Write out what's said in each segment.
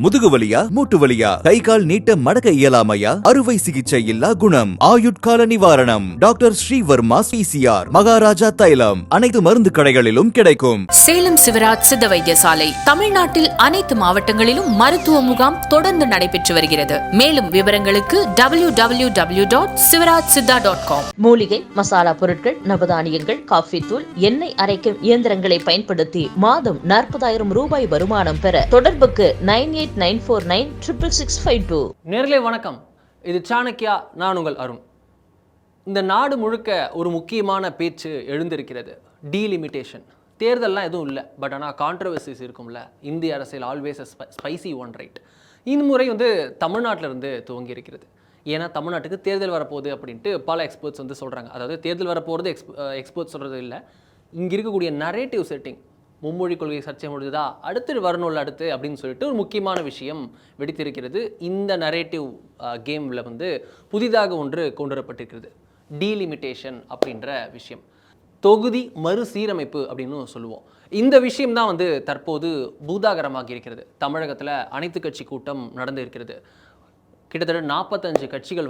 முதுகு வலியா மூட்டு வலியா கை கால் நீட்ட மடக்க இயலாமையா அறுவை சிகிச்சை இல்லா குணம் ஆயுட்கால நிவாரணம் டாக்டர் ஸ்ரீவர்மா பிசிஆர் மகாராஜா தைலம் அனைத்து மருந்து கடைகளிலும் கிடைக்கும். சேலம் சிவராஜ் சித்த வைத்தியசாலை தமிழ்நாட்டில் அனைத்து மாவட்டங்களிலும் மருத்துவ முகாம் தொடர்ந்து நடைபெற்று வருகிறது. மேலும் விவரங்களுக்கு www.sivarajsiddha.com. மூலிகை மசாலா பொருட்கள், நவதானியங்கள், காஃபி தூள், எண்ணெய் அரைக்கும் இயந்திரங்களை பயன்படுத்தி மாதம் 40,000 ரூபாய் வருமானம் பெற தொடர்புக்கு 9894966652. நேர்களே வணக்கம், இது சாணக்கியா. நான் உங்கள் அருண். இந்த நாடு முழுக்க ஒரு முக்கியமான பேச்சு எழுந்திருக்கிறது, டீலிமிட்டேஷன். தேர்தல்லாம் எதுவும் இல்லை, பட் ஆனால் கான்ட்ரவர்சிஸ் இருக்கும்ல. இந்திய அரசியல் ஆல்வேஸ் ஸ்பைசி ஒன் ரைட். இந்த முறை தமிழ்நாட்டிலிருந்து துவங்கி இருக்கிறது. ஏன்னா தமிழ்நாட்டுக்கு தேர்தல் வரப்போகுது அப்படின்ட்டு பல எக்ஸ்பர்ட்ஸ் சொல்கிறாங்க. அதாவது தேர்தல் வரப்போகிறது எக்ஸ்பர்ட்ஸ் சொல்கிறது இல்லை, இங்கே இருக்கக்கூடிய நரேட்டிவ் செட்டிங். மும்மொழி கொள்கை சர்ச்சை முடிஞ்சுதா, அடுத்து வரணும்ல அடுத்து அப்படின்னு சொல்லிட்டு ஒரு முக்கியமான விஷயம் வெடித்திருக்கிறது. இந்த நரேட்டிவ் கேமில் புதிதாக ஒன்று கொண்டு வரப்பட்டிருக்கிறது, டீலிமிட்டேஷன் அப்படின்ற விஷயம். தொகுதி மறுசீரமைப்பு அப்படின்னு சொல்லுவோம். இந்த விஷயம்தான் தற்போது பூதாகரமாகி இருக்கிறது. தமிழகத்தில் அனைத்து கட்சி கூட்டம் நடந்து இருக்கிறது. கிட்டத்தட்ட 45 கட்சிகள்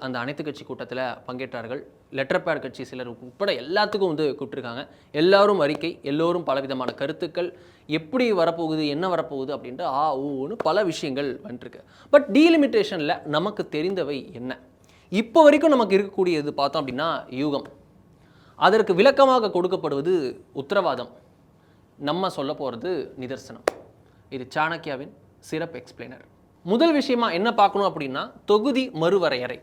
அந்த அனைத்து கட்சி கூட்டத்தில் பங்கேற்றார்கள். லெட்டர் பேட் கட்சி சிலர் உட்பட எல்லாத்துக்கும் கூப்பிட்டுருக்காங்க. எல்லோரும் அறிக்கை, எல்லோரும் பலவிதமான கருத்துக்கள், எப்படி வரப்போகுது, என்ன வரப்போகுது அப்படின்ட்டு ஊன்னு பல விஷயங்கள் வந்துருக்கு. பட் டீலிமிட்டேஷனில் நமக்கு தெரிந்தவை என்ன? இப்போ வரைக்கும் நமக்கு இருக்கக்கூடியது பார்த்தோம் அப்படின்னா யூகம். அதற்கு விளக்கமாக கொடுக்கப்படுவது உத்தரவாதம். நம்ம சொல்ல போகிறது நிதர்சனம். இது சாணக்கியாவின் சிறப்பு எக்ஸ்பிளைனர். முதல் விஷயமா என்ன பார்க்கணும் அப்படின்னா தொகுதி மறுவரையறை,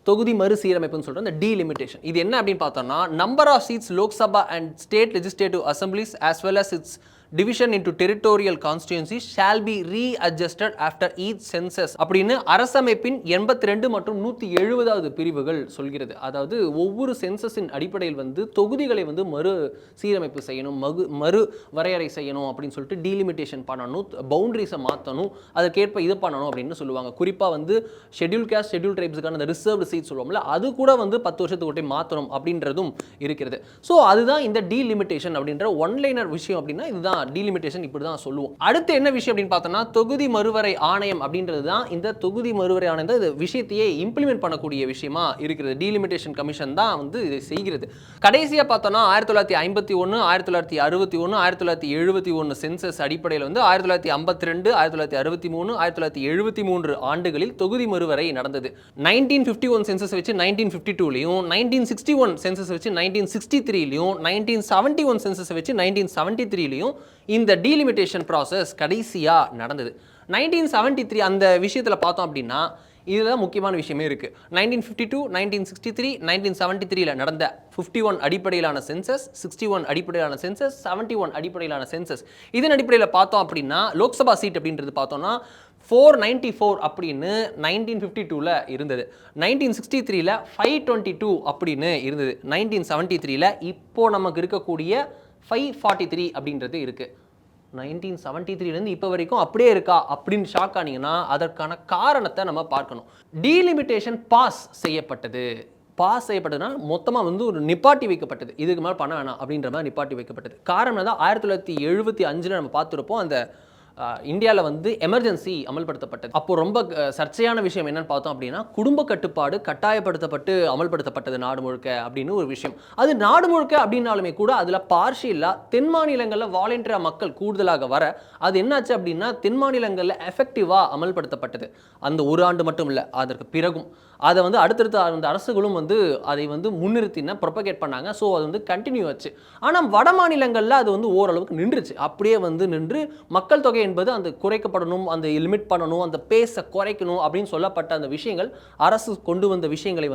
தொகுதி மறுசீரமைப்புன்னு சொல்கிற இந்த டீலிமிட்டேஷன். இது என்ன அப்படின்னு பார்த்தோம்னா, number of seats Lok Sabha and state legislative assemblies as well as its division into territorial constituencies shall be readjusted after each census அப்படின்னு அரசமைப்பின் 82 மற்றும் 170வது பிரிவுகள் சொல்கிறது. அதாவது ஒவ்வொரு சென்சஸின் அடிப்படையில் தொகுதிகளை மறு சீரமைப்பு செய்யணும், மறு வரையறை செய்யணும் அப்படின்னு சொல்லிட்டு டீலிமிட்டேஷன் பண்ணணும், பவுண்டரிஸை மாற்றணும், அதற்கேற்ப இது பண்ணணும் அப்படின்னு சொல்லுவாங்க. குறிப்பாக ஷெட்யூல் கேஸ்ட், ஷெட்யூல் ட்ரைப்ஸுக்கான அந்த ரிசர்வ்டு சீட் சொல்லுவோம்ல, அது கூட 10 வருஷத்துக்கு மாற்றணும் அப்படின்றதும் இருக்கிறது. ஸோ அதுதான் இந்த டீலிமிட்டேஷன் அப்படின்ற ஒன்லைனர் விஷயம். அப்படின்னா இதுதான் டீலிமிட்டேஷன், இப்படி தான் சொல்லுவோம். அடுத்து என்ன விஷயம் அப்படின்னு பார்த்தோம்னா, தொகுதி மறுவரை ஆணையம் அப்படின்றது தான் இந்த தொகுதி மறுவரை ஆணையம் தான் இந்த விஷயத்தையே இம்ப்ளிமெண்ட் பண்ணக்கூடிய விஷயமா இருக்கிறது. டீலிமிட்டேஷன் கமிஷன் தான் இதை செய்கிறது. கடைசியாக பார்த்தோம்னா 1951, 1961, 1971 சென்சஸ் அடிப்படையில் 1952, 1963, 1973 ஆண்டுகளில் தொகுதி மறுவரை நடந்தது. 1951 சென்சஸ் வச்சு 1952லையும், 1961 சென்சஸ் வச்சு 1963லையும், 1971 சென்சஸ் வச்சு 1973லையும் இந்த டீலிமிட்டேஷன் ப்ராசஸ் கடைசியாக நடந்தது. 1973 அந்த விஷயத்தில் பார்த்தோம் அப்படின்னா இதுதான் முக்கியமான விஷயமே இருக்குது. 1952, 1963, 1973 நடந்த 51 அடிப்படையிலான சென்சஸ், 61 அடிப்படையிலான சென்சஸ், 71 அடிப்படையிலான சென்சஸ். இதன் அடிப்படையில் பார்த்தோம் அப்படின்னா லோக்சபா சீட் அப்படின்றது பார்த்தோம்னா 494 அப்படின்னு 1952 இருந்தது. 1963 522 அப்படின்னு இருந்தது. 1973 இப்போ நமக்கு இருக்கக்கூடிய 543 அப்படின்றது இருக்குது. 1973 இப்போ வரைக்கும் அப்படியே இருக்கா அப்படின்னு ஷாக் ஆனீங்கன்னா அதற்கான காரணத்தை நம்ம பார்க்கணும். டீலிமிட்டேஷன் பாஸ் செய்யப்பட்டதுன்னா மொத்தமாக ஒரு நிப்பாட்டி வைக்கப்பட்டது. இதுக்கு மேலே பண்ண வேணாம் அப்படின்ற மாதிரி நிப்பாட்டி வைக்கப்பட்டது. காரணம் தான் 1975 நம்ம பார்த்துருப்போம், அந்த இந்தியாவில் எமர்ஜென்சி அமல்படுத்தப்பட்டது. அப்போ ரொம்ப சர்ச்சையான விஷயம் என்னன்னு பார்த்தோம் அப்படின்னா, குடும்ப கட்டுப்பாடு கட்டாயப்படுத்தப்பட்டு அமல்படுத்தப்பட்டது நாடு முழுக்க அப்படின்னு ஒரு விஷயம். அது நாடு முழுக்க அப்படின்னாலுமே கூட அதில் பார்ஷியலாக தென் மாநிலங்களில் வாலண்டியராக மக்கள் கூடுதலாக வர அது என்னாச்சு அப்படின்னா தென் மாநிலங்களில் எஃபெக்டிவாக அமல்படுத்தப்பட்டது. அந்த ஒரு ஆண்டு மட்டும் இல்லை, அதற்கு பிறகும் அதை அடுத்தடுத்த அந்த அரசுகளும் அதை முன்னிறுத்தின ப்ரொபகேட் பண்ணாங்க. ஸோ அது கண்டினியூ ஆச்சு. ஆனால் வட மாநிலங்களில் அது ஓரளவுக்கு நின்றுச்சு. அப்படியே நின்று மக்கள் தொகை என்பது அந்த குறைக்கப்படணும், அந்த லிமிட் பண்ணணும், அந்த பேஸை குறைக்கணும் அப்படின்னு சொல்லப்பட்ட அந்த விஷயங்கள், அரசு கொண்டு வந்த விஷயங்களை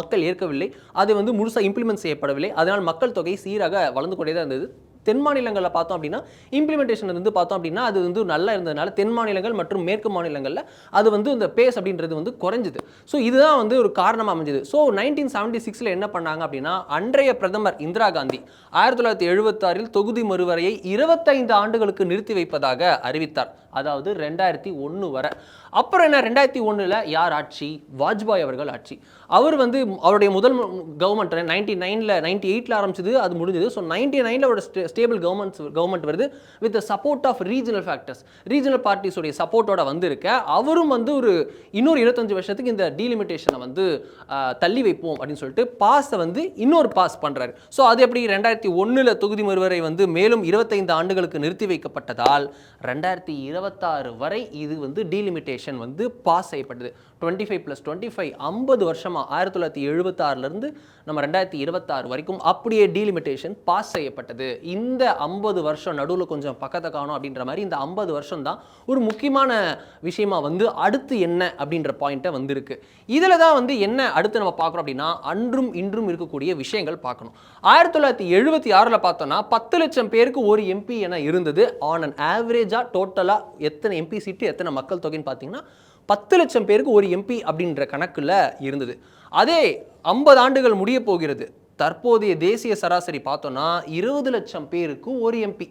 மக்கள் ஏற்கவில்லை. அது முழுசாக இம்ப்ளிமெண்ட் செய்யப்படவில்லை. அதனால் மக்கள் தொகை சீராக வளர்ந்து கொண்டே தான் இருந்தது. தென் மாநிலங்களில் பார்த்தோம் அப்படின்னா இம்ப்ளிமெண்டேஷன் பார்த்தோம் அப்படின்னா அது நல்லா இருந்ததுனால தென் மாநிலங்கள் மற்றும் மேற்கு மாநிலங்களில் அது இந்த பேஸ் அப்படின்றது குறைஞ்சிது. ஸோ இதுதான் ஒரு காரணமாக அமைஞ்சது. ஸோ 1976 என்ன பண்ணாங்க அப்படின்னா, அன்றைய பிரதமர் இந்திரா காந்தி 1976 தொகுதி மறுவரையை 25 ஆண்டுகளுக்கு நிறுத்தி வைப்பதாக அறிவித்தார். அதாவது 2001 வரை. அப்புறம் என்ன 2001 யார் ஆட்சி? வாஜ்பாய் அவர்கள் ஆட்சி. அவர் வந்து அவருடைய முதல் கவர்மெண்ட் 98ல் ஆரம்பிச்சது, அது முடிஞ்சது. ஸோ 99ல் அவரோட ஸ்டேபிள் கவர்மெண்ட் வருது with support of regional factors, regional பார்ட்டிஸோடைய சப்போர்ட்டோட வந்து இருக்க. அவரும் வந்து ஒரு இன்னொரு 25 வருஷத்துக்கு இந்த டீலிமிட்டேஷனை வந்து தள்ளி வைப்போம் அப்படின்னு சொல்லிட்டு பாஸை வந்து இன்னொரு பாஸ் பண்ணுறாரு. ஸோ அது எப்படி 2001 தொகுதி மறுவரை வந்து மேலும் 25 ஆண்டுகளுக்கு நிறுத்தி வைக்கப்பட்டதால் 2026 வரை இது வந்து டீலிமிட்டேஷன் வந்து பாஸ் செய்யப்பட்டது. 25+25 50 வருஷமா 1976 நம்ம 2026 வரைக்கும் அப்படியே டீலிமிட்டேஷன் பாஸ் செய்யப்பட்டது. இந்த 50 வருஷம் நடுவில் கொஞ்சம் பக்கத்தை காணும் அப்படின்ற மாதிரி இந்த 50 வருஷம் தான் ஒரு முக்கியமான விஷயமா வந்து அடுத்து என்ன அப்படின்ற பாயிண்ட்டை வந்திருக்கு. இதில் தான் வந்து என்ன அடுத்து நம்ம பார்க்குறோம் அப்படின்னா அன்றும் இன்றும் இருக்கக்கூடிய விஷயங்கள் பார்க்கணும். 1976 பார்த்தோம்னா 10 லட்சம் பேருக்கு ஒரு எம்பி என இருந்தது. ஆன் அன் ஆவரேஜாக டோட்டலாக எத்தனை எம்பி சீட்டு எத்தனை மக்கள் தொகைன்னு பார்த்தீங்கன்னா 10 லட்சம் பேருக்கு ஒரு எம்பி அப்படின்ற கணக்கில் இருந்தது. அதே 50 ஆண்டுகள் முடிய போகிறது. தற்போதைய தேசிய சராசரி பார்த்தோன்னா 20 லட்சம் பேருக்கு ஒரு எம்பி.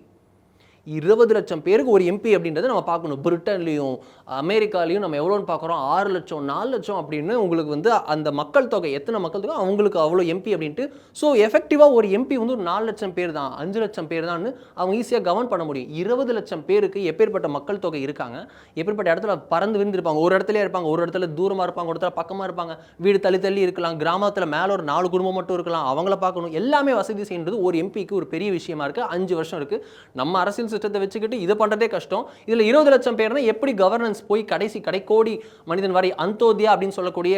20 லட்சம் பேருக்கு ஒரு எம்பி அப்படின்றத நம்ம பார்க்கணும். பிரிட்டன்லையும் அமெரிக்காலையும் நம்ம எவ்வளோன்னு பார்க்குறோம், 6 லட்சம் 4 லட்சம் அப்படின்னு உங்களுக்கு வந்து அந்த மக்கள் தொகை எத்தனை மக்கள் தொகை அவங்களுக்கு அவ்வளோ எம்பி அப்படின்ட்டு. ஸோ எஃபெக்டிவாக ஒரு எம்பி வந்து ஒரு 4 லட்சம் பேர் தான் 5 லட்சம் பேர் தான் அவங்க ஈஸியாக கவர்ன் பண்ண முடியும். 20 லட்சம் பேருக்கு எப்பேற்பட்ட மக்கள் தொகை இருக்காங்க, எப்பேற்பட்ட இடத்துல பறந்து விரிந்திருப்பாங்க. ஒரு இடத்துல இருப்பாங்க, ஒரு இடத்துல தூரமாக இருப்பாங்க, ஒரு இடத்துல பக்கமாக இருப்பாங்க, வீடு தள்ளி தள்ளி இருக்கலாம், கிராமத்தில் மேலே ஒரு 4 குடும்பம் மட்டும் இருக்கலாம், அவங்கள பார்க்கணும். எல்லாமே வசதி செய்யறது ஒரு எம்பிக்கு ஒரு பெரிய விஷயமா இருக்குது. 5 வருஷம் இருக்குது. நம்ம அரசியல் சிஸ்டத்தை வச்சுக்கிட்டு இதை பண்ணுறதே கஷ்டம். இதில் 20 லட்சம் பேர்னா எப்படி கவர்னன்ஸ் போய் கடைக்கோடி மனிதன் வரை அந்தோதியா அப்படின்னு சொல்லக்கூடிய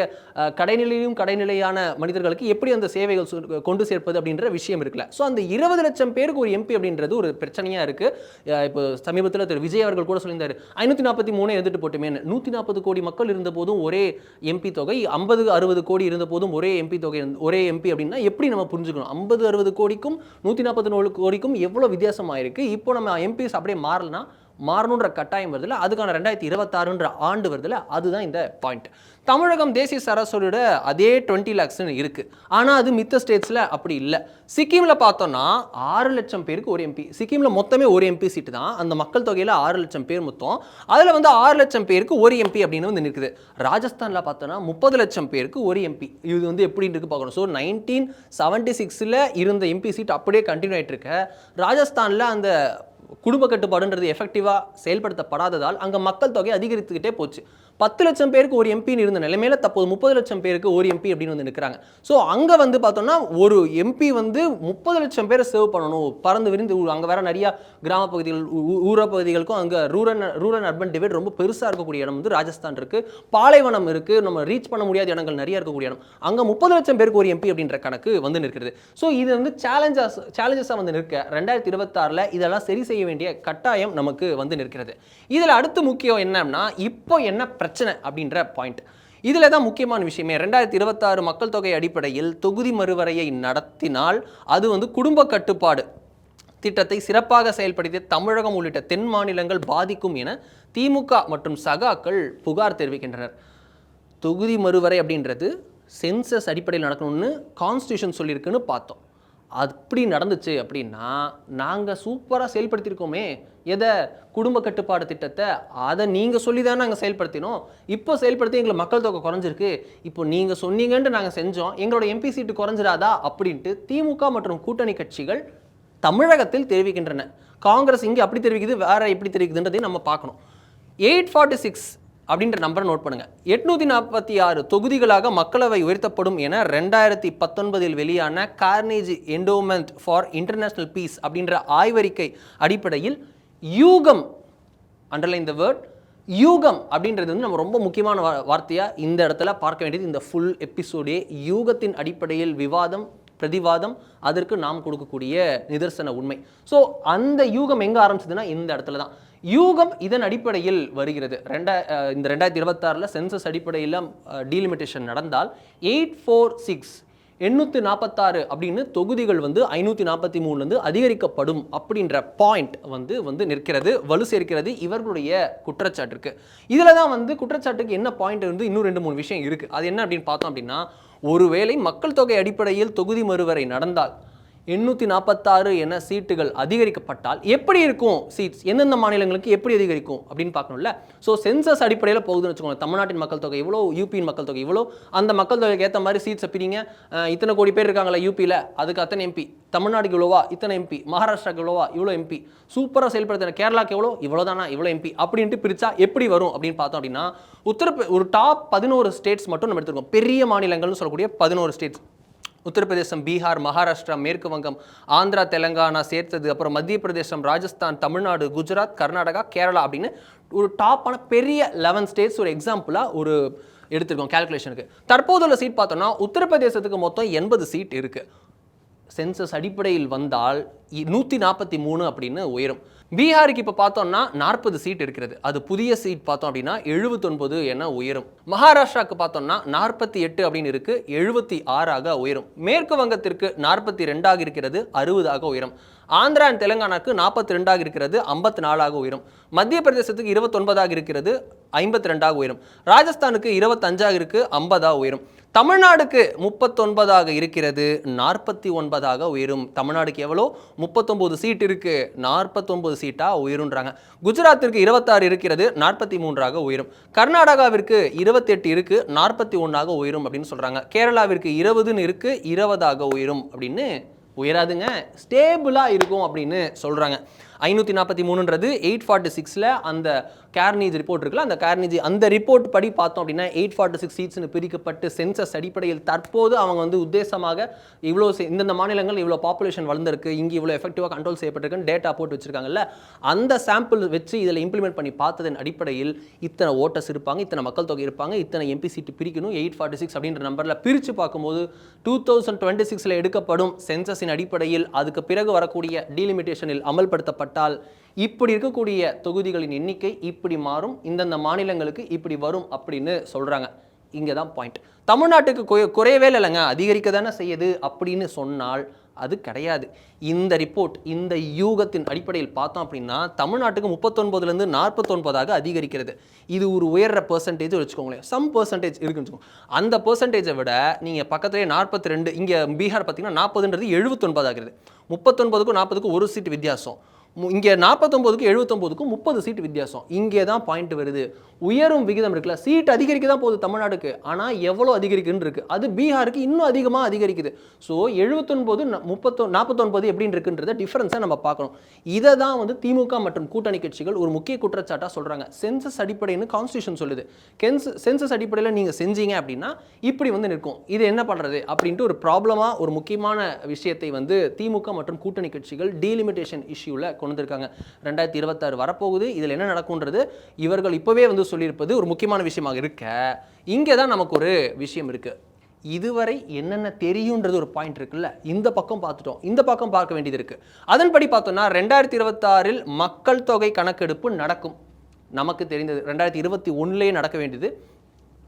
கடைநிலையும் கடைநிலையான மனிதர்களுக்கு எப்படி அந்த சேவைகள் கொண்டு சேர்ப்பது அப்படின்ற விஷயம் இருக்குல்ல. ஸோ அந்த 20 லட்சம் பேருக்கு ஒரு எம்பி அப்படின்றது ஒரு பிரச்சனையாக இருக்குது. இப்போ சமீபத்தில் திரு விஜய் அவர்கள் கூட சொல்லியிருந்தார் 543 எழுதிட்டு போட்டுமே. 140 கோடி மக்கள் இருந்த போதும் ஒரே எம்பி தொகை, 50-60 கோடி இருந்த போதும் ஒரே எம்பி தொகை, ஒரே எம்பி அப்படின்னா எப்படி நம்ம புரிஞ்சுக்கணும்? 50-60 கோடிக்கும் 144 கோடிக்கும் எவ்வளோ வித்தியாசமாக இருக்குது. இப்போ நம்ம எம்பிஸ் அப்படியே மாறணுன்ற கட்டாயம் வருதுல, அதுக்கான 2026 ஆண்டு வருதுல, அதுதான் இந்த பாயிண்ட். தமிழகம் தேசிய சராசரியோட அதே 20 lakhsன்னு இருக்கு. ஆனால் அது மித்த ஸ்டேட்ஸில் அப்படி இல்லை. சிக்கிமில் பார்த்தோம்னா 6 லட்சம் பேருக்கு ஒரு எம்பி. சிக்கிமில் மொத்தமே ஒரு எம்பி சீட்டு தான். அந்த மக்கள் தொகையில் 6 லட்சம் பேர் மொத்தம். அதில் வந்து 6 லட்சம் பேருக்கு ஒரு எம்பி அப்படின்னு வந்து இருக்குது. ராஜஸ்தானில் பார்த்தோன்னா 30 லட்சம் பேருக்கு ஒரு எம்பி. இது வந்து எப்படி இருக்கு பார்க்கணும். ஸோ 1976 இருந்த எம்பி சீட் அப்படியே கண்டினியூ ஆகிட்டு இருக்க. ராஜஸ்தானில் அந்த குடும்ப கட்டுப்பாடுன்றது எஃபெக்டிவாக செயல்படுத்தப்படாததால் அங்கே மக்கள் தொகை அதிகரித்துக்கிட்டே போச்சு. 10 லட்சம் பேருக்கு ஒரு எம்பின்னு இருந்த நிலைமையில தற்போது 30 லட்சம் பேருக்கு ஒரு எம்பி அப்படின்னு வந்து நிற்கிறாங்க. ஸோ அங்கே வந்து பார்த்தோம்னா ஒரு எம்பி வந்து 30 லட்சம் பேரை சர்வ் பண்ணணும். பறந்து விரிந்து அங்கே வேற நிறைய கிராம பகுதிகள் ஊரப்பகுதிகளுக்கும் அங்கே ரூரல் அர்பன் டிவைட் ரொம்ப பெருசாக இருக்கக்கூடிய இடம் வந்து ராஜஸ்தான் இருக்குது. பாலைவனம் இருக்குது, நம்ம ரீச் பண்ண முடியாத இடங்கள் நிறைய இருக்கக்கூடிய இடம். அங்கே 30 லட்சம் பேருக்கு ஒரு எம்பி அப்படின்ற கணக்கு வந்து நிற்கிறது. ஸோ இது வந்து சேலஞ்சஸாக வந்து நிற்க 2026 இதெல்லாம் சரி செய்ய வேண்டிய கட்டாயம் நமக்கு வந்து நிற்கிறது. இதில் அடுத்து முக்கியம் என்னன்னா இப்போ என்ன பிரச்சனை அப்படின்ற பாயிண்ட். இதில் தான் முக்கியமான விஷயமே. 2026 மக்கள் தொகை அடிப்படையில் தொகுதி மறுவரையை நடத்தினால் அது வந்து குடும்ப கட்டுப்பாடு திட்டத்தை சிறப்பாக செயல்படுத்திய தமிழகம் உள்ளிட்ட தென் மாநிலங்கள் பாதிக்கும் என திமுக மற்றும் சகாக்கள் புகார் தெரிவிக்கின்றனர். தொகுதி மறுவரை அப்படின்றது சென்சஸ் அடிப்படையில் நடக்கணும்னு கான்ஸ்டியூஷன் சொல்லியிருக்குன்னு பார்த்தோம். அப்படி நடந்துச்சு அப்படின்னா நாங்கள் சூப்பராக செயல்படுத்தியிருக்கோமே. எதை? குடும்ப கட்டுப்பாடு திட்டத்தை. அதை நீங்கள் சொல்லி தான் நாங்கள் செயல்படுத்தினோம். இப்போ செயல்படுத்தி எங்களுக்கு மக்கள் தொகை குறைஞ்சிருக்கு. இப்போ நீங்கள் சொன்னீங்கன்ட்டு நாங்கள் செஞ்சோம், எங்களோட எம்பி சீட்டு குறைஞ்சிடாதா அப்படின்ட்டு திமுக மற்றும் கூட்டணி கட்சிகள் தமிழகத்தில் தெரிவிக்கின்றன. காங்கிரஸ் இங்கே அப்படி தெரிவிக்குது, வேற எப்படி தெரிவிக்குதுன்றதையும் நம்ம பார்க்கணும். 846 அப்படின்ற நம்பரை நோட் பண்ணுங்க. 846 தொகுதிகளாக மக்களவை உயர்த்தப்படும் என 2019 வெளியான Carnegie Endowment for International Peace அப்படின்ற ஆய்வறிக்கை அடிப்படையில் யூகம், அண்டர்லைன் த வேர்ட் யூகம் அப்படின்றது வந்து நம்ம ரொம்ப முக்கியமான வார்த்தையாக இந்த இடத்துல பார்க்க வேண்டியது. இந்த ஃபுல் எபிசோடே யூகத்தின் அடிப்படையில் விவாதம் பிரதிவாதம், அதற்கு நாம் கொடுக்கக்கூடிய நிதர்சன உண்மை. ஸோ அந்த யூகம் எங்கே ஆரம்பிச்சதுன்னா இந்த இடத்துல தான். யூகம் இதன் அடிப்படையில் வருகிறது. இந்த 2026 சென்சஸ் அடிப்படையில் டீலிமிட்டேஷன் நடந்தால் 846 அப்படின்னு தொகுதிகள் வந்து 543 அதிகரிக்கப்படும் அப்படின்ற பாயிண்ட் வந்து நிற்கிறது, வலு சேர்க்கிறது இவர்களுடைய குற்றச்சாட்டுக்கு. இதில் தான் வந்து குற்றச்சாட்டுக்கு என்ன பாயிண்ட் வந்து இன்னும் 2-3 விஷயம் இருக்குது. அது என்ன அப்படின்னு பார்த்தோம் அப்படின்னா, ஒருவேளை மக்கள் தொகை அடிப்படையில் தொகுதி மறுவரை நடந்தால் 846 என சீட்டுகள் அதிகரிக்கப்பட்டால் எப்படி இருக்கும் சீட்ஸ், எந்தெந்த மாநிலங்களுக்கு எப்படி அதிகரிக்கும் அப்படின்னு பார்க்கணும்ல. ஸோ சென்சஸ் அடிப்படையில் போகுதுன்னு வச்சுக்கோங்க. தமிழ்நாட்டின் மக்கள் தொகை இவ்வளோ, யூபியின் மக்கள் தொகை இவ்வளோ, அந்த மக்கள் தொகைக்கு ஏற்ற மாதிரி சீட்ஸை பிரிங்க. இத்தனை கோடி பேர் இருக்காங்களா யூபியில், அதுக்கு அத்தனை எம்பி, தமிழ்நாடுக்கு இவ்வளோவா இத்தனை எம்பி, மகாராஷ்டிராக்கு இவ்வளோவா இவ்வளோ எம்பி, சூப்பராக செயல்படுத்தின கேரளாக்கு எவ்வளோ இவ்வளோதானா இவ்வளோ எம்பி அப்படின்ட்டு பிரித்தா எப்படி வரும் அப்படின்னு பார்த்தோம் அப்படின்னா, ஒரு டாப் 11 ஸ்டேட்ஸ் மட்டும் நம்ம எடுத்துருக்கோம். பெரிய மாநிலங்கள்னு சொல்லக்கூடிய 11 ஸ்டேட்ஸ், உத்தரப்பிரதேசம், பீகார், மகாராஷ்டிரா, மேற்கு வங்கம், ஆந்திரா, தெலங்கானா சேர்த்தது, அப்புறம் மத்திய பிரதேசம், ராஜஸ்தான், தமிழ்நாடு, குஜராத், கர்நாடகா, கேரளா அப்படின்னு ஒரு டாப்பான பெரிய 11 ஸ்டேட்ஸ் ஒரு எக்ஸாம்பிளாக ஒரு எடுத்துருக்கோம் கால்குலேஷனுக்கு. தற்போதுள்ள சீட் பார்த்தோம்னா உத்தரப்பிரதேசத்துக்கு மொத்தம் 80 சீட் இருக்கு. சென்சஸ் அடிப்படையில் வந்தால் 143 அப்படின்னு உயரும். பீகாருக்கு இப்போ பார்த்தோம்னா 40 சீட் இருக்கிறது, அது புதிய சீட் பார்த்தோம் அப்படின்னா 79 என உயரும். மகாராஷ்டிராவுக்கு பார்த்தோம்னா 48 அப்படின்னு இருக்கு, 76 உயரும். மேற்கு வங்கத்திற்கு 42 இருக்கிறது, 60 உயரும். ஆந்திரா அண்ட் தெலுங்கானாக்கு 42 இருக்கிறது, 54 உயரும். மத்திய பிரதேசத்துக்கு 29 இருக்கிறது, 52 உயரும். ராஜஸ்தானுக்கு 25 இருக்கு, 50 உயரும். தமிழ்நாடுக்கு 39 இருக்கிறது, 49 உயரும். தமிழ்நாடுக்கு எவ்வளோ? 39 சீட் இருக்கு, 49 சீட்டா உயருன்றாங்க. குஜராத்திற்கு 26 இருக்கிறது, 43 உயரும். கர்நாடகாவிற்கு 28 இருக்கு, 41 உயரும் அப்படின்னு சொல்றாங்க. கேரளாவிற்கு 20 இருக்கு, 20 உயரும் அப்படின்னு உயராதுங்க, ஸ்டேபிளாக இருக்கும் அப்படின்னு சொல்கிறாங்க. 543ன்றது 846 அந்த கேர்னிஜ் ரிப்போர்ட் இருக்குல்ல, அந்த கேர்னிஜ் அந்த ரிப்போர்ட் படி பார்த்தோம் அப்படின்னா 846 சீட்ஸ்னு பிரிக்கப்பட்டு சென்சஸ் அடிப்படையில் தற்போது அவங்க வந்து உத்தேசமாக இவ்வளோ இந்தந்த மாநிலங்கள் இவ்வளோ பாப்புலேஷன் வளர்ந்துருக்கு, இங்கே இவ்வளோ எஃபெக்டிவாக கண்ட்ரோல் செய்யப்பட்டிருக்குன்னு டேட்டா போட்டு வச்சிருக்காங்கல்ல, அந்த சாம்பிள் வச்சு இதில் இம்ப்ளிமெண்ட் பண்ணி பார்த்ததன் அடிப்படையில் இத்தனை ஓட்டர்ஸ் இருப்பாங்க, இத்தனை மக்கள் தொகை இருப்பாங்க, இத்தனை எம்பி சீட்டு பிரிக்கணும், 846 அப்படின்ற நம்பரில் பிரித்து பார்க்கும்போது 2026 எடுக்கப்படும் சென்சஸின் அடிப்படையில் அதுக்கு பிறகு வரக்கூடிய டீலிமிட்டேஷனில் அமல்படுத்தப்பட்டால் இப்படி இருக்கக்கூடிய தொகுதிகளின் எண்ணிக்கை இப்படி மாறும், இந்தந்த மாநிலங்களுக்கு இப்படி வரும் அப்படின்னு சொல்றாங்க. இங்கே தான் பாயிண்ட். தமிழ்நாட்டுக்கு குறையவே இல்லைங்க, அதிகரிக்க தானே செய்யுது அப்படின்னு சொன்னால் அது கிடையாது. இந்த ரிப்போர்ட் இந்த யூகத்தின் அடிப்படையில் பார்த்தோம் அப்படின்னா தமிழ்நாட்டுக்கு 39லேருந்து 49 அதிகரிக்கிறது. இது ஒரு உயர்ற பெர்சன்டேஜ் வச்சுக்கோங்களேன், சம் பெர்சன்டேஜ் இருக்குன்னு வச்சுக்கோங்க. அந்த பெர்சன்டேஜை விட நீங்கள் பக்கத்துலேயே 42, இங்கே பீகார் பார்த்தீங்கன்னா 40ன்றது 79 ஆகிறது. 39க்கும் 40க்கும் ஒரு சீட்டு வித்தியாசம். இங்கே 49க்கும் 79க்கும் 30 சீட்டு வித்தியாசம். இங்கே தான் பாயிண்ட் வருது. உயரும் விகிதம் இருக்குல்ல, சீட் அதிகரிக்க தான் போகுது தமிழ்நாடுக்கு, ஆனால் எவ்வளோ அதிகரிக்குன்னு இருக்கு, அது பீகாருக்கு இன்னும் அதிகமாக அதிகரிக்குது. ஸோ 79 49 எப்படின்னு இருக்குன்றத டிஃபரன்ஸை நம்ம பார்க்கணும். இதை தான் வந்து திமுக மற்றும் கூட்டணி கட்சிகள் ஒரு முக்கிய குற்றச்சாட்டாக சொல்கிறாங்க. சென்சஸ் அடிப்படைன்னு கான்ஸ்டியூஷன் சொல்லுது, சென்சஸ் அடிப்படையில் நீங்கள் செஞ்சீங்க அப்படின்னா இப்படி வந்து நிற்கும், இது என்ன பண்ணுறது அப்படின்ட்டு ஒரு ப்ராப்ளமாக ஒரு முக்கியமான விஷயத்தை வந்து திமுக மற்றும் கூட்டணி கட்சிகள் டீலிமிட்டேஷன் இஷ்யூவில் கொண்டு வந்திருக்காங்க. 2026 வரப்போகுது, இதில் என்ன நடக்கும்ன்றது இவர்கள் இப்போவே வந்து சொல்லியிருப்பது ஒரு முக்கியமான விஷயமாக இருக்க, இங்கே தான் நமக்கு ஒரு விஷயம் இருக்கு. இதுவரை என்னென்ன தெரியுன்றது ஒரு பாயிண்ட் இருக்குல்ல, இந்த பக்கம் பார்த்துட்டோம், இந்த பக்கம் பார்க்க வேண்டியது இருக்கு. அதன்படி பார்த்தோம்னா 2026 மக்கள் தொகை கணக்கெடுப்பு நடக்கும், நமக்கு தெரிந்தது. 2021 நடக்க வேண்டியது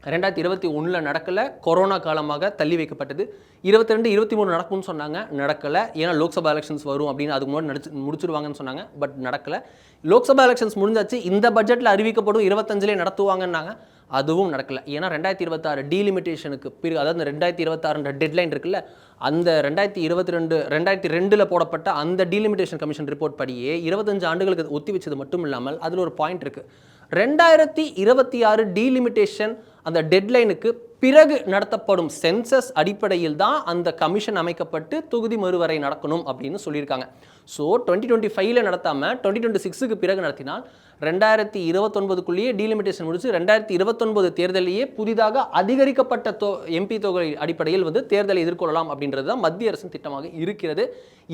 2021 நடக்கலை, கொரோனா காலமாக தள்ளி வைக்கப்பட்டது. 22, 23 நடக்கும்னு சொன்னாங்க, நடக்கலை. ஏன்னா லோக்சபா எலெக்ஷன்ஸ் வரும் அப்படின்னு அதுக்கு முன்னாடி முடிச்சிருவாங்கன்னு சொன்னாங்க, பட் நடக்கலை. லோக்சபா எலெக்ஷன்ஸ் முடிஞ்சாச்சு, இந்த பட்ஜெட்டில் அறிவிக்கப்படும் 25 நடத்துவாங்கன்னாங்க, அதுவும் நடக்கலை. ஏன்னா 2026 டீலிமிட்டேஷனுக்கு பிறகு, அதாவது 2026 டெட்லைன் இருக்குல்ல, அந்த 2022 போடப்பட்ட அந்த டீலிமிட்டேஷன் கமிஷன் ரிப்போர்ட் படியே 25 ஆண்டுகளுக்கு ஒத்தி வச்சது மட்டும் இல்லாமல் அதில் ஒரு பாயிண்ட் இருக்கு. 2026 டீலிமிட்டேஷன் அந்த டெட்லைனுக்கு பிறகு நடத்தப்படும் சென்சஸ் அடிப்படையில் தான் அந்த கமிஷன் அமைக்கப்பட்டு தொகுதி மறுவரை நடக்கணும் அப்படின்னு சொல்லியிருக்காங்க. ஸோ 2025 நடத்தாமல் 2026க்கு பிறகு நடத்தினால் 2029க்குள்ளேயே டீலிமிட்டேஷன் முடிச்சு 2029 தேர்தலையே புதிதாக அதிகரிக்கப்பட்ட எம்பி தொகை அடிப்படையில் வந்து தேர்தலை எதிர்கொள்ளலாம் அப்படின்றது தான் மத்திய அரசின் திட்டமாக இருக்கிறது,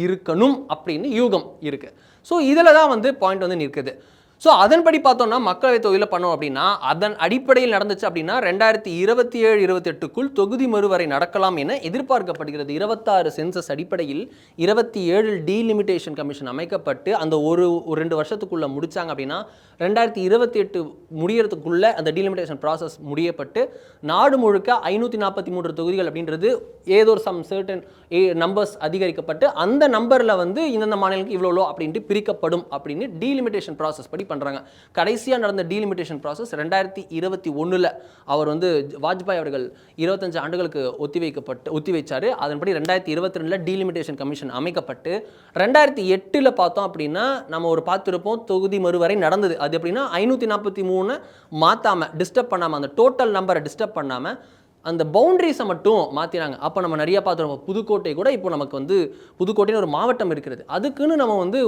இருக்கணும் அப்படின்னு யூகம் இருக்கு. ஸோ இதில் தான் வந்து பாயிண்ட் வந்து நிற்குது. ஸோ அதன்படி பார்த்தோம்னா மக்களவை தொகுதியில் பண்ணோம் அப்படின்னா அதன் அடிப்படையில் நடந்துச்சு அப்படின்னா 2027-28க்குள் தொகுதி மறுவரை நடக்கலாம் என எதிர்பார்க்கப்படுகிறது. 26 சென்சஸ் அடிப்படையில் 27 டீலிமிட்டேஷன் கமிஷன் அமைக்கப்பட்டு அந்த ஒரு 2 வருஷத்துக்குள்ள முடிச்சாங்க அப்படின்னா 2028 முடியறதுக்குள்ள அந்த டீலிமிட்டேஷன் ப்ராசஸ் முடியப்பட்டு நாடு முழுக்க 543 தொகுதிகள் அப்படின்றது ஏதோ ஒரு சம் சர்டன் நம்பர்ஸ் அதிகரிக்கப்பட்டு அந்த நம்பரில் வந்து இந்தந்த மாநிலங்களுக்கு இவ்வளோ அப்படின்ட்டு பிரிக்கப்படும் அப்படின்னு டீலிமிட்டேஷன் ப்ராசஸ் படி பண்ணுறாங்க. கடைசியாக நடந்த டீலிமிட்டேஷன் ப்ராசஸ் 2021 அவர் வந்து வாஜ்பாய் அவர்கள் 25 ஆண்டுகளுக்கு ஒத்தி வைச்சார். அதன்படி 2022 டீலிமிட்டேஷன் கமிஷன் அமைக்கப்பட்டு 2008 பார்த்தோம் அப்படின்னா நம்ம ஒரு பார்த்துருப்போம், தொகுதி மறுவரை நடந்தது. அது எப்படின்னா 543 மாற்றாமல் டிஸ்டர்ப் பண்ணாமல், அந்த டோட்டல் நம்பரை டிஸ்டர்ப் பண்ணாமல் அந்த பவுண்டரிஸை மட்டும் மாற்றினாங்க. அப்போ நம்ம நிறையா பார்த்துருப்போம். புதுக்கோட்டை கூட இப்போ நமக்கு வந்து புதுக்கோட்டைன்னு ஒரு மாவட்டம் இருக்கிறது. அதுக்குன்னு நம்ம வந்து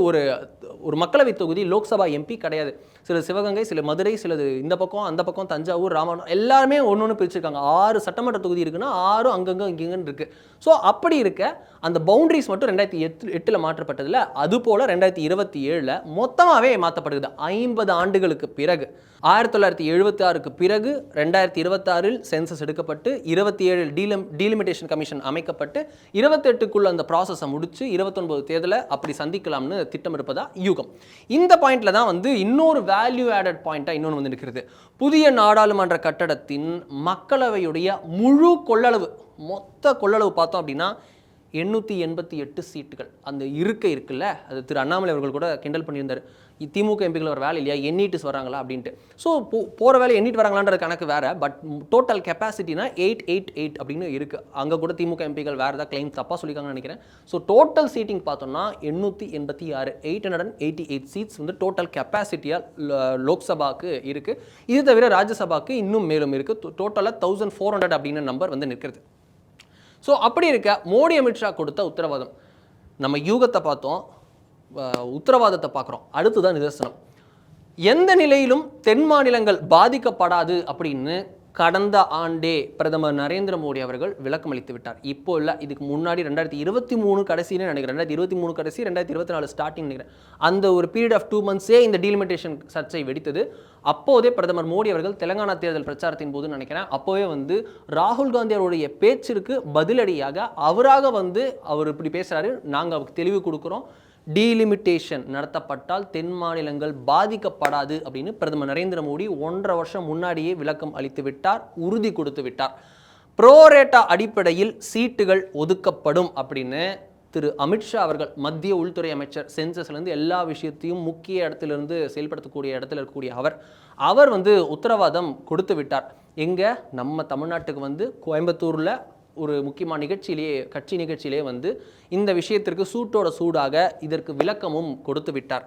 ஒரு மக்களவை தொகுதி லோக்சபா எம்பி கிடையாது. சில சிவகங்கை, சில மதுரை, சிலது இந்த பக்கம் அந்த பக்கம் தஞ்சாவூர், ராமநாதபுரம் எல்லாருமே ஒன்று பிரிச்சிருக்காங்க. 6 சட்டமன்ற தொகுதி இருக்குன்னா 6 அங்கங்கே இங்கங்கன்னு இருக்குது. ஸோ அப்படி இருக்க அந்த பவுண்டரிஸ் மட்டும் 2008 மாற்றப்பட்டதில், அதுபோல் 2027 மொத்தமாகவே மாற்றப்படுது. 50 ஆண்டுகளுக்கு பிறகு 1976க்கு பிறகு 2026 சென்சஸ் எடுக்கப்பட்டு 27 டீலிமிட்டேஷன் கமிஷன் அமைக்கப்பட்டு 28க்குள்ள அந்த ப்ராசஸை முடிச்சு 29 தேர்தலை அப்படி சந்திக்கலாம்னு திட்டம் இருப்பதா யூகம். இந்த பாயிண்ட்ல தான் வந்து இன்னொரு வேல்யூ ஆடட் பாயிண்டா இன்னொன்று வந்து இருக்கிறது. புதிய நாடாளுமன்ற கட்டடத்தின் மக்களவையுடைய முழு கொள்ளளவு, மொத்த கொள்ளளவு பார்த்தோம் அப்படின்னா 888 சீட்டுகள். அந்த இருக்கை இருக்குல்ல, அது திரு அண்ணாமலை அவர்கள் கூட கிண்டல் பண்ணியிருந்தார். திமுக எம்பிகள் ஒரு வேலை இல்லையா, எண்ணிட்டு வராங்களா அப்படின்ட்டு. ஸோ போகிற வேலை எண்ணிட்டு வராங்களான்ற கணக்கு வேறு. பட் டோட்டல் கெப்பாசிட்டினா 888 அப்படின்னு இருக்குது. அங்கே கூட திமுக எம்பிகள் வேறு ஏதாவது கிளைம் தப்பாக சொல்லியிருக்காங்கன்னு நினைக்கிறேன். ஸோ டோட்டல் சீட்டிங் பார்த்தோம்னா 886 888 சீட்ஸ் வந்து டோட்டல் கெப்பாசிட்டியாக லோக்சபாவுக்கு இருக்குது. இது தவிர ராஜ்யசபாவுக்கு இன்னும் மேலும் இருக்குது. டோட்டலாக 1400 அப்படின்னு நம்பர் வந்து நிற்கிறது. ஸோ அப்படி இருக்க மோடி அமித்ஷா கொடுத்த உத்தரவாதம், நம்ம யூகத்தை பார்த்தோம், உத்தரவாதத்தை பார்க்குறோம். அடுத்துதான் நிதர்சனம். எந்த நிலையிலும் தென் மாநிலங்கள் பாதிக்கப்படாது அப்படின்னு கடந்த ஆண்டே பிரதமர் நரேந்திர மோடி அவர்கள் விளக்கம் அளித்து விட்டார். இப்போ இல்லை, இதுக்கு முன்னாடி 2023 கடைசின்னு நினைக்கிறேன், 2023 கடைசி 2024 ஸ்டார்டிங் நினைக்கிறேன். அந்த ஒரு பீரியட் ஆஃப் 2 monthsே இந்த டீலிமிட்டேஷன் சர்ச்சை வெடித்தது. அப்போதே பிரதமர் மோடி அவர்கள் தெலங்கானா தேர்தல் பிரச்சாரத்தின் போது நினைக்கிறேன், அப்போவே வந்து ராகுல் காந்தி அவருடைய பேச்சிற்கு பதிலடியாக அவராக வந்து அவர் இப்படி பேசுகிறாரு, நாங்கள் அவருக்கு தெளிவு கொடுக்குறோம், டீலிமிட்டேஷன் நடத்தப்பட்டால் தென் மாநிலங்கள் பாதிக்கப்படாது அப்படின்னு பிரதமர் நரேந்திர மோடி 1.5 வருஷம் முன்னாடியே விளக்கம் அளித்து விட்டார், உறுதி கொடுத்து விட்டார். ப்ரோரேட்டா அடிப்படையில் சீட்டுகள் ஒதுக்கப்படும் அப்படின்னு திரு அமித்ஷா அவர்கள், மத்திய உள்துறை அமைச்சர், சென்சஸ்லேருந்து எல்லா விஷயத்தையும் முக்கிய இடத்திலிருந்து செயல்படுத்தக்கூடிய இடத்துல இருக்கக்கூடிய அவர் வந்து உத்தரவாதம் கொடுத்து விட்டார். எங்கே, நம்ம தமிழ்நாட்டுக்கு வந்து கோயம்புத்தூரில் ஒரு முக்கியமான கட்சி நிகழ்ச்சியிலே வந்து இந்த விஷயத்திற்கு சூட்டோட சூடாக இதற்கு விளக்கமும் கொடுத்து விட்டார்.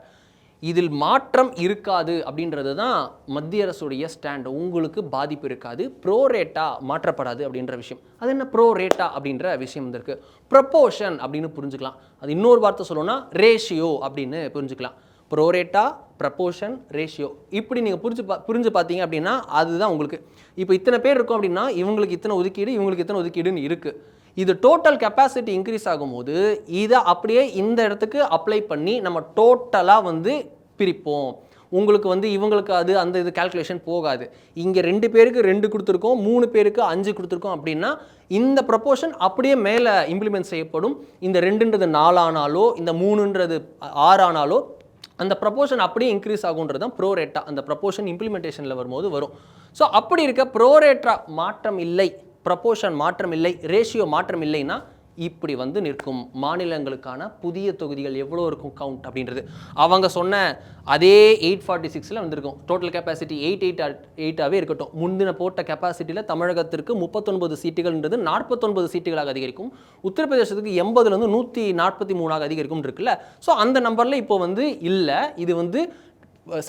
இதில் மாற்றம் இருக்காது அப்படின்றது தான் மத்திய அரசுடைய ஸ்டாண்ட். உங்களுக்கு பாதிப்பு இருக்காது, ப்ரோரேட்டா மாற்றப்படாது அப்படின்ற விஷயம். அது என்ன ப்ரோரேட்டா அப்படின்ற விஷயம் வந்திருக்கு. ப்ரப்போர்ஷன் அப்படின்னு புரிஞ்சுக்கலாம். அது இன்னொரு வார்த்தை சொல்லணும்னா ரேஷியோ அப்படின்னு புரிஞ்சுக்கலாம். ப்ரோரேட்டா, ப்ரப்போர்ஷன், ரேஷியோ, இப்படி நீங்கள் புரிஞ்சு பார்த்தீங்க அப்படின்னா அதுதான் உங்களுக்கு. இப்போ இத்தனை பேர் இருக்கும் அப்படின்னா இவங்களுக்கு இத்தனை ஒதுக்கீடு, இவங்களுக்கு இத்தனை ஒதுக்கீடுன்னு இருக்குது. இது டோட்டல் கெப்பாசிட்டி இன்க்ரீஸ் ஆகும்போது இதை அப்படியே இந்த இடத்துக்கு அப்ளை பண்ணி நம்ம டோட்டலாக வந்து பிரிப்போம். உங்களுக்கு வந்து இவங்களுக்கு அது அந்த இது கால்குலேஷன் போகாது. இங்கே 2 பேருக்கு 2 கொடுத்துருக்கோம், 3 பேருக்கு 5 கொடுத்துருக்கோம் அப்படின்னா இந்த ப்ரப்போர்ஷன் அப்படியே மேலே இம்ப்ளிமெண்ட் செய்யப்படும். இந்த 2ன்றது 4 ஆனாலோ இந்த 3ன்றது 6 ஆனாலோ அந்த ப்ரப்போர்ஷன் அப்படியே இன்க்ரீஸ் ஆகுன்றது தான் ப்ரோரேட்டா. அந்த ப்ரப்போர்ஷன் இம்ப்ளிமெண்டேஷனில் வரும்போது வரும். ஸோ அப்படி இருக்க ப்ரோரேட்டா மாற்றம் இல்லை, ப்ரப்போர்ஷன் மாற்றம் இல்லை, ரேஷியோ மாற்றம் இல்லைன்னா இப்படி வந்து நிற்கும். மாநிலங்களுக்கான புதிய தொகுதிகள் எவ்வளோ இருக்கும் கவுண்ட் அப்படின்றது அவங்க சொன்ன அதே 846 வந்திருக்கும். டோட்டல் கெப்பாசிட்டி 888ஆகவே இருக்கட்டும். முந்தின போட்ட கெப்பாசிட்டியில் தமிழகத்திற்கு 39 சீட்டுகள்ன்றது 49 சீட்டுகளாக அதிகரிக்கும். உத்தரப்பிரதேசத்துக்கு 80லேருந்து 143 அதிகரிக்கும் இருக்குல்ல. ஸோ அந்த நம்பரில் இப்போ வந்து இல்லை. இது வந்து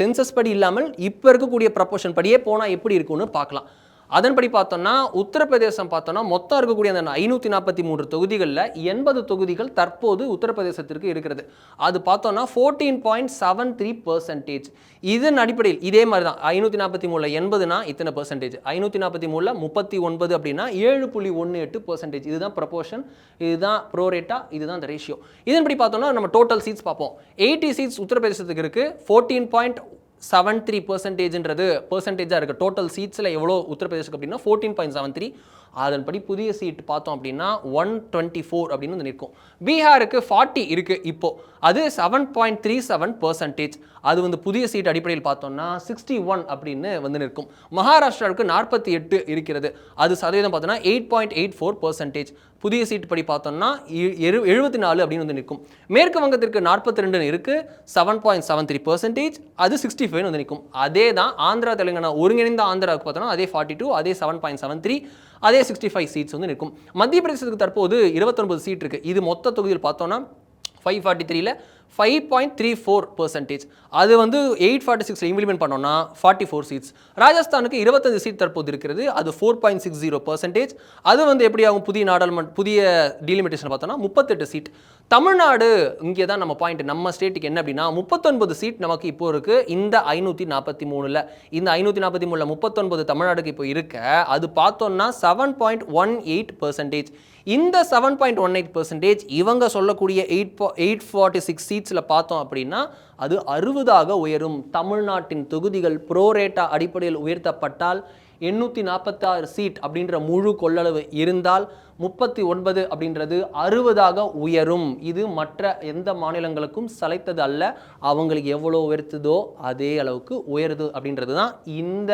சென்சஸ் படி இல்லாமல் இப்போ இருக்கக்கூடிய ப்ரப்போர்ஷன் படியே போனால் எப்படி இருக்குன்னு பார்க்கலாம். அதன்படி பார்த்தோம்னா உத்தரப்பிரதேசம் பார்த்தோம்னா மொத்தம் இருக்கக்கூடிய அந்த 543 தொகுதிகளில் 80 தொகுதிகள் தற்போது உத்தரப்பிரதேசத்திற்கு இருக்கிறது. அது பார்த்தோம்னா 14.73%. இதன் அடிப்படையில் இதே மாதிரி தான் 543 80னா இத்தனை பர்சன்டேஜ், 543 39 அப்படின்னா 7.18%. இதுதான் ப்ரப்போர்ஷன், இதுதான் ப்ரோரேட்டா, இதுதான் அந்த ரேஷியோ. இதன்படி பார்த்தோம்னா நம்ம டோட்டல் சீட்ஸ் பார்ப்போம். 80 சீட்ஸ் உத்தரப்பிரதேசத்துக்கு இருக்குது. 14.73%ன்றது பர்சன்டேஜாக இருக்குது. டோட்டல் சீட்ஸில் எவ்வளோ உத்தரப்பிரதேசத்துக்கு அப்படின்னா 14.73. அதன்படி புதிய சீட் பார்த்தோம் அப்படின்னா 124 அப்படின்னு வந்து நிற்கும். பீகாருக்கு 40 இருக்குது இப்போது, அது 7.37%. அது வந்து புதிய சீட் அடிப்படையில் பார்த்தோம்னா 61 அப்படின்னு வந்து நிற்கும். மகாராஷ்டிராவுக்கு 48 இருக்கிறது. அது சதவீதம் பார்த்தோம்னா 8.84%. புதிய சீட் படி பார்த்தோம்னா 74 அப்படின்னு வந்து நிற்கும். மேற்கு வங்கத்திற்கு 42 இருக்குது, 7.73%. அது 65 வந்து நிற்கும். அதே தான் ஆந்திரா தெலுங்கானா ஒருங்கிணைந்த ஆந்திராவுக்கு பார்த்தோம்னா அதே 42, அதே 7.73, அதே 65 சீட்ஸ் வந்து நிற்கும். மத்திய பிரதேசத்துக்கு தற்போது 29 சீட் இருக்குது. இது மொத்த தொகுதியில் பார்த்தோம்னா 543ல் 5.34%. அது வந்து 846 இம்ப்ளிமெண்ட் பண்ணோம்னா 44 சீட்ஸ். ராஜஸ்தானுக்கு 25 சீட் தற்போது இருக்கிறது. அது 4.60%. அது வந்து எப்படி ஆகும்? புதிய டீலிமிட்டேஷன் பார்த்தோம்னா 38 சீட். தமிழ்நாடு இங்கே தான் நம்ம பாயிண்ட். நம்ம ஸ்டேட்டுக்கு என்ன அப்படின்னா 39 சீட் நமக்கு இப்போ இருக்கு. இந்த 543ல் இந்த 543ல் 39 தமிழ்நாடுக்கு இப்போ இருக்க. அது பார்த்தோம்னா 7.18%. இந்த 7.18% இவங்க சொல்லக்கூடிய 846 சீட்ஸில் பார்த்தோம் அப்படின்னா அது 60ஆக உயரும். தமிழ்நாட்டின் தொகுதிகள் ப்ரோரேட்டா அடிப்படையில் உயர்த்தப்பட்டால் 846 சீட் அப்படின்ற முழு கொள்ளளவு இருந்தால் 39 அப்படின்றது 60ஆக உயரும். இது மற்ற எந்த மாநிலங்களுக்கும் சளைத்தது அல்ல. அவங்களுக்கு எவ்வளோ உயர்த்துதோ அதே அளவுக்கு உயருது அப்படின்றது தான் இந்த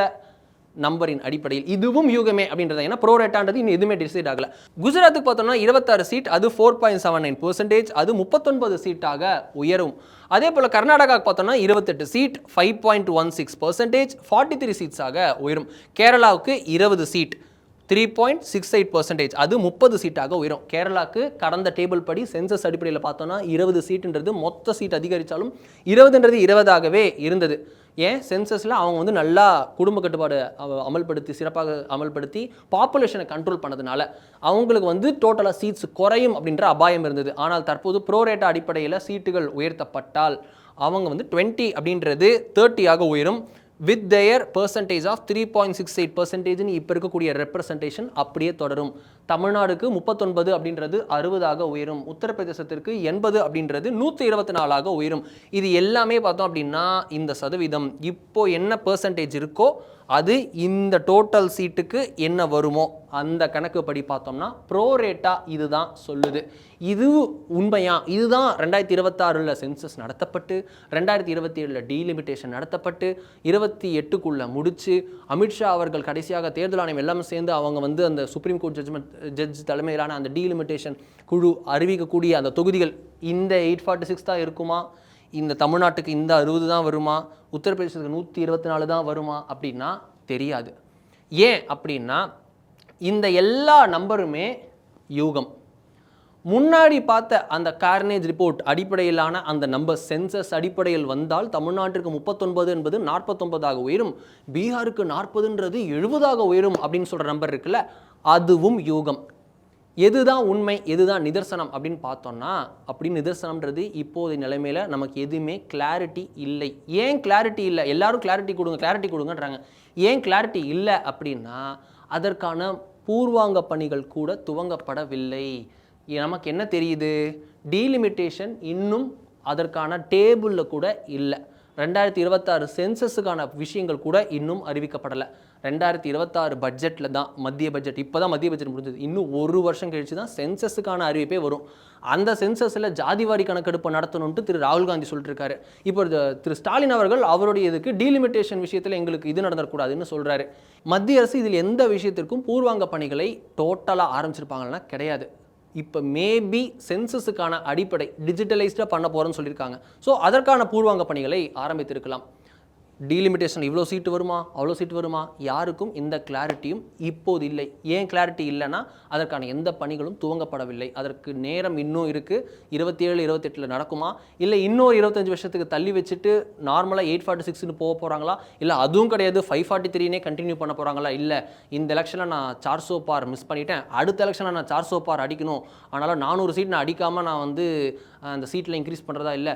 நம்பரின் அடிப்படையில். இதுவும் யூகமே அப்படின்றது. ஏன்னா ப்ரோரேட்டான்றது இன்னும் எதுவுமே டிசைட் ஆகல. குஜராத்துக்கு பார்த்தோம்னா 26 சீட், அது 4.79%. அது 39 சீட்டாக உயரும். அதே போல் கர்நாடகாவுக்கு பார்த்தோம்னா 28 சீட், 5.16%, 43 சீட்ஸாக உயரும். கேரளாவுக்கு 20 சீட், 3.68%, அது 30 சீட்டாக உயரும். கேரளாவுக்கு கடந்த டேபிள் படி சென்சஸ் அடிப்படையில் பார்த்தோம்னா 20 சீட்டுன்றது மொத்த சீட் அதிகரித்தாலும் 20ன்றது 20ஆகவே இருந்தது. ஏன்? சென்சஸில் அவங்க வந்து நல்லா குடும்ப கட்டுப்பாடு அமல்படுத்தி சிறப்பாக அமல்படுத்தி பாப்புலேஷனை கண்ட்ரோல் பண்ணதுனால அவங்களுக்கு வந்து டோட்டலாக சீட்ஸ் குறையும் அப்படின்ற அபாயம் இருந்தது. ஆனால் தற்போது ப்ரோரேட்டா அடிப்படையில் சீட்டுகள் உயர்த்தப்பட்டால் அவங்க வந்து 20 அப்படின்றது 30ஆக உயரும். வித் their percentage of 3.68% இப்போ இருக்கக்கூடிய ரெப்ரசன்டேஷன் அப்படியே தொடரும். தமிழ்நாடுக்கு 39 அப்படின்றது 60ஆக உயரும். உத்தரப்பிரதேசத்திற்கு 80 அப்படின்றது 124ஆக உயரும். இது எல்லாமே பார்த்தோம் அப்படின்னா இந்த சதவீதம் இப்போ என்ன பெர்சன்டேஜ் இருக்கோ அது இந்த டோட்டல் சீட்டுக்கு என்ன வருமோ அந்த கணக்கு படி பார்த்தோம்னா ப்ரோரேட்டா இதுதான் சொல்லுது. இது உண்மையா? இதுதான் 2026ல் சென்சஸ் நடத்தப்பட்டு 2027ல் டீலிமிட்டேஷன் நடத்தப்பட்டு 28க்குள்ளே முடிச்சு அமித்ஷா அவர்கள் கடைசியாக தேர்தல் ஆணையம் எல்லாமே சேர்ந்து அவங்க வந்து அந்த சுப்ரீம் கோர்ட் ஜட்ஜ் தலைமையிலான அந்த டீலிமிட்டேஷன் குழு அறிவிக்கக்கூடிய அந்த தொகுதிகள் இந்த 846 தான் இருக்குமா? இந்த தமிழ்நாட்டுக்கு இந்த 60 தான் வருமா? உத்தரப்பிரதேசத்துக்கு 124 தான் வருமா அப்படின்னா தெரியாது. ஏன் அப்படின்னா இந்த எல்லா நம்பருமே யூகம். முன்னாடி பார்த்த அந்த கார்னேஜ் ரிப்போர்ட் அடிப்படையிலான அந்த நம்பர் சென்சஸ் அடிப்படையில் வந்தால் தமிழ்நாட்டிற்கு 39 என்பது 49ஆக உயரும், பீகாருக்கு 40ன்றது 70ஆக உயரும் அப்படின்னு சொல்கிற நம்பர் இருக்குல்ல, அதுவும் யூகம். எதுதான் உண்மை, எதுதான் நிதர்சனம் அப்படின்னு பார்த்தோம்னா அப்படின்னு நிதர்சனம்ன்றது இப்போதைய நிலைமையில் நமக்கு எதுவுமே கிளாரிட்டி இல்லை. ஏன் கிளாரிட்டி இல்லை? எல்லாரும் கிளாரிட்டி கொடுங்கன்றாங்க. ஏன் கிளாரிட்டி இல்லை அப்படின்னா அதற்கான பூர்வாங்க பணிகள் கூட துவங்கப்படவில்லை. நமக்கு என்ன தெரியுது? டீலிமிட்டேஷன் இன்னும் அதற்கான டேபிளில் கூட இல்லை. 2026 சென்சஸுக்கான விஷயங்கள் கூட இன்னும் அறிவிக்கப்படலை. 2026 பட்ஜெட்டில் தான் மத்திய பட்ஜெட், இப்போ தான் மத்திய பட்ஜெட் முடிஞ்சது. இன்னும் ஒரு வருஷம் கழிச்சு தான் சென்சஸுக்கான அறிவிப்பே வரும். அந்த சென்சஸில் ஜாதிவாரி கணக்கெடுப்பு நடத்தணும்ட்டு திரு ராகுல் காந்தி சொல்லிட்டு இருக்காரு. இப்போ திரு ஸ்டாலின் அவர்கள் அவருடைய இதுக்கு டீலிமிட்டேஷன் விஷயத்தில் எங்களுக்கு இது நடந்துடக்கூடாதுன்னு சொல்கிறாரு. மத்திய அரசு இதில் எந்த விஷயத்திற்கும் பூர்வாங்க பணிகளை டோட்டலாக ஆரம்பிச்சிருப்பாங்கன்னா கிடையாது. இப்போ மேபி சென்சஸுக்கான அடிப்படை டிஜிட்டலைஸ்டாக பண்ண போகிறோன்னு சொல்லியிருக்காங்க. ஸோ அதற்கான பூர்வாங்க பணிகளை ஆரம்பித்திருக்கலாம். டீலிமிட்டேஷன் இவ்வளோ சீட்டு வருமா அவ்வளோ சீட்டு வருமா யாருக்கும் இந்த கிளாரிட்டியும் இப்போது இல்லை. ஏன் கிளாரிட்டி இல்லைன்னா அதற்கான எந்த பணிகளும் துவங்கப்படவில்லை. அதற்கு நேரம் இன்னும் இருக்குது. 27, 28 நடக்குமா, இல்லை இன்னொரு 25 வருஷத்துக்கு தள்ளி வச்சுட்டு நார்மலாக 846ன்னு போகிறாங்களா, இல்லை அதுவும் கிடையாது 543னே கண்டினியூ பண்ண போகிறாங்களா, இல்லை இந்த எலெக்ஷனில் நான் 400 பார் மிஸ் பண்ணிட்டேன், அடுத்த எலெக்ஷனில் நான் 400 பார் அடிக்கணும், அதனால் 400 சீட் நான் அடிக்காமல் நான் வந்து அந்த சீட்டில் இன்க்ரீஸ் பண்ணுறதா, இல்லை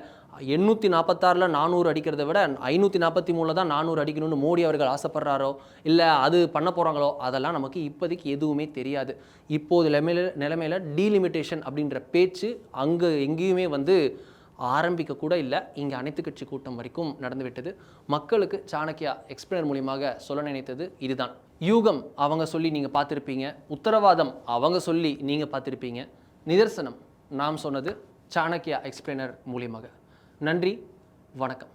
846ல் 400 அடிக்கிறத விட 543ல் தான் 400 அடிக்கணும்னு மோடி அவர்கள் ஆசைப்படுறாரோ, இல்லை அது பண்ண போகிறாங்களோ, அதெல்லாம் நமக்கு இப்போதைக்கு எதுவுமே தெரியாது. இப்போது நிலைமையில் டீலிமிட்டேஷன் அப்படின்ற பேச்சு அங்கே எங்கேயுமே வந்து ஆரம்பிக்க கூட இல்லை. இங்கே அனைத்து கட்சி கூட்டம் வரைக்கும் நடந்துவிட்டது. மக்களுக்கு சாணக்கியா எக்ஸ்பிளைனர் மூலியமாக சொல்ல நினைத்தது இதுதான். யூகம் அவங்க சொல்லி நீங்கள் பார்த்துருப்பீங்க, உத்தரவாதம் அவங்க சொல்லி நீங்கள் பார்த்துருப்பீங்க, நிதர்சனம் நாம் சொன்னது சாணக்கியா எக்ஸ்பிளைனர் மூலியமாக. நன்றி, வணக்கம்.